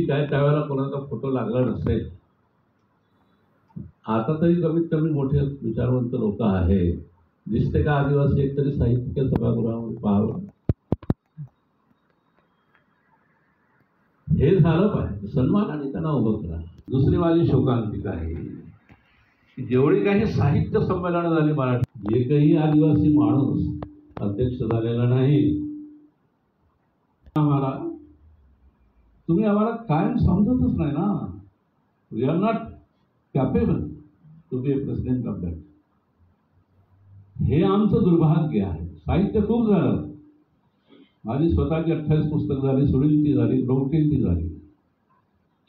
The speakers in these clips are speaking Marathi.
ठीक आहे, त्यावेळेला कोणाचा फोटो लागला नसेल. आता तरी कमीत कमी मोठे विचारवंत लोक आहे. दिसते का आदिवासी एकतरी साहित्य सभागृहामध्ये पाहावं. हे झालं पाहिजे. सन्मानाने त्यांना उभं करा. दुसरी माझी शोकांतिका आहे की जेवढी काही साहित्य संमेलनं झाली मराठी, एकही आदिवासी माणूस अध्यक्ष झालेला नाही. तुम्ही आम्हाला कायम समजतच नाही ना. We are not capable to be a president of that. हे आमचं दुर्भाग्य आहे. साहित्य खूप झालं. माझी स्वतःची 28 पुस्तकं झाली, सुनीलची झाली, ब्रोमकेलची झाली.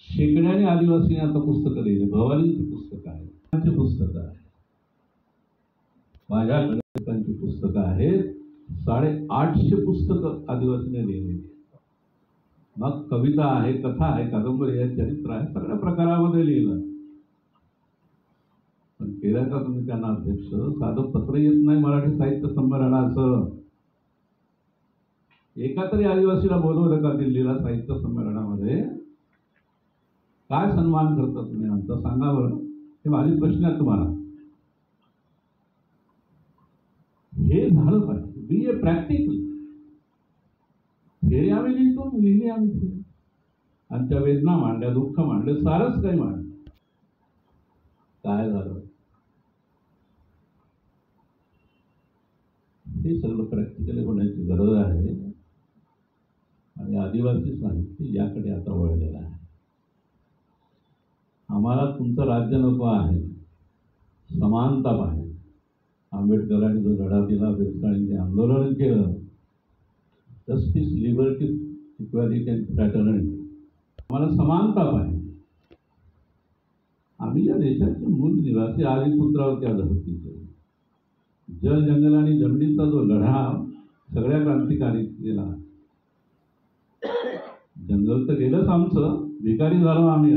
शेकड्याने आदिवासीने आता पुस्तकं लिहिली. भवानींची पुस्तकं आहेत, पुस्तकं आहेत, माझ्याकडे पुस्तकं आहेत. 850 पुस्तकं आदिवासीने लिहिलेली. मग कविता आहे, कथा आहे, कादंबरी आहे, चरित्र आहे, सगळ्या प्रकारामध्ये लिहिलं. पण केलं का तुम्ही त्यांना अध्यक्ष? साधं पत्र येत नाही मराठी साहित्य संमेलनाचं. एका तरी आदिवासीला बोलवलं का दिल्लीला साहित्य संमेलनामध्ये? काय सन्मान करता तुम्ही आमचा? सांगा बरं. हे माझे प्रश्न आहे तुम्हाला. हे झालं पाहिजे. बी ए प्रॅक्टिकल. फेरी आम्ही लिहितो, लिहिली आम्ही. आमच्या वेदना मांडल्या, दुःख मांडले, सारच काही मांडलं. काय झालं? हे सगळं प्रॅक्टिकली होण्याची गरज आहे. आणि आदिवासी साहित्य याकडे आता वळलेलं आहे. आम्हाला तुमचं राज्य नको आहे, समानता पाहिजे. आंबेडकरांनी जो लढा दिला, बेलसाळींनी आंदोलन केलं, justice, liberty, equality and fraternity. आम्हाला समानता पाहिजे. आम्ही या देशाचे मूळ निवासी, आदिपुत्रावरती धरतीचे. जल, जंगल आणि जमिनीचा जो लढा सगळ्या क्रांतिकारी केला. जंगल तर गेलंच आमचं, भिकारी झालो आम्ही.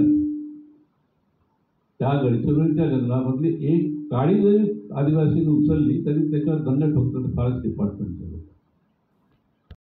त्या गडचिरोलीच्या जंगलामधली एक काळी जरी आदिवासीने उचलली तरी त्याच्यावर दंड ठोकतात फॉरेस्ट डिपार्टमेंटचे लोक.